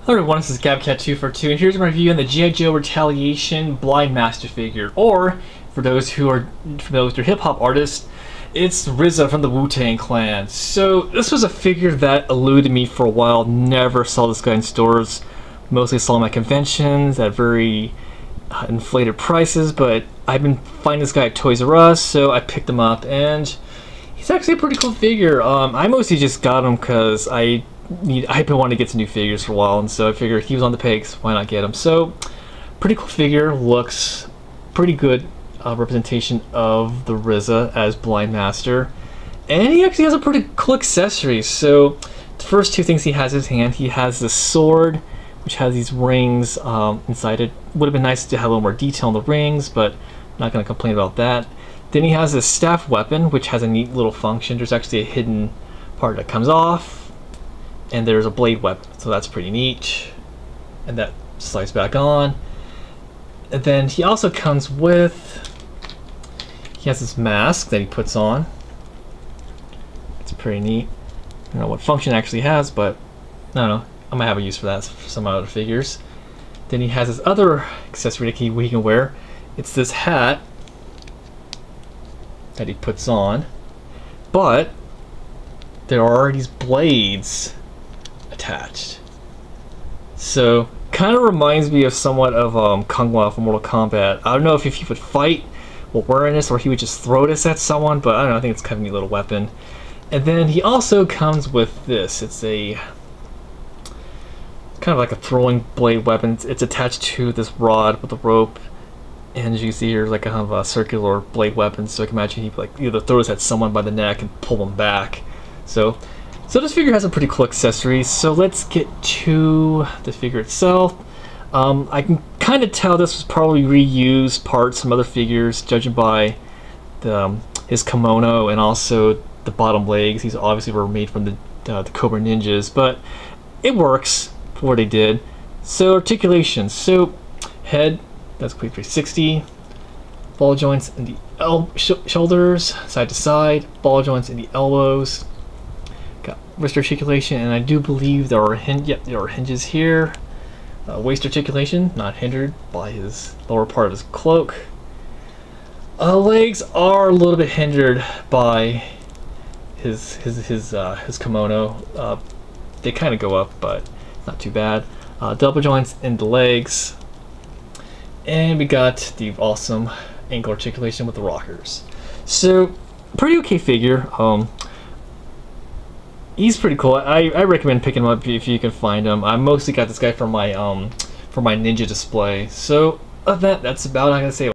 Hello everyone, this is GabCat242, and here's my review on the G.I. Joe Retaliation Blind Master figure, or for those who are hip hop artists, it's RZA from the Wu-Tang Clan. So this was a figure that eluded me for a while. Never saw this guy in stores. Mostly saw him at conventions at very inflated prices, but I've been finding this guy at Toys R Us, so I picked him up, and he's actually a pretty cool figure. I mostly just got him because I've been wanting to get some new figures for a while, and so I figured he was on the pegs, why not get him? So, pretty cool figure, looks pretty good representation of the RZA as Blind Master, and he actually has a pretty cool accessory. So, the first two things he has in his hand, he has this sword, which has these rings inside it. Would have been nice to have a little more detail on the rings, but I'm not going to complain about that. Then he has this staff weapon, which has a neat little function. There's actually a hidden part that comes off, and there's a blade weapon, so that's pretty neat, and that slides back on. And then he also comes with, he has this mask that he puts on. It's pretty neat. I don't know what function it actually has, but I don't know, I might have a use for that for some other figures. Then he has this other accessory that he can wear. It's this hat that he puts on, but there are these blades attached. So kind of reminds me of somewhat of Kung Lao from Mortal Kombat. I don't know if he would fight while wearing this or he would just throw this at someone, but I don't know, I think it's kind of a neat little weapon. And then he also comes with this. It's kind of like a throwing blade weapon. It's attached to this rod with a rope, and as you see here, like kind of a circular blade weapon. So I can imagine he like either throws at someone by the neck and pull them back. So this figure has a pretty cool accessory. So let's get to the figure itself. I can kind of tell this was probably reused parts from other figures, judging by his kimono and also the bottom legs. These obviously were made from the Cobra Ninjas, but it works for what they did. So articulation. So head, that's complete 360. Ball joints in the shoulders, side to side. Ball joints in the elbows. Got wrist articulation, and I do believe there are there are hinges here. Waist articulation, not hindered by his lower part of his cloak. Legs are a little bit hindered by his kimono. They kind of go up, but not too bad. Double joints in the legs. And we got the awesome ankle articulation with the rockers. So, pretty okay figure. He's pretty cool. I recommend picking him up if you can find him. I mostly got this guy for my ninja display. So, of that's about all I gotta say.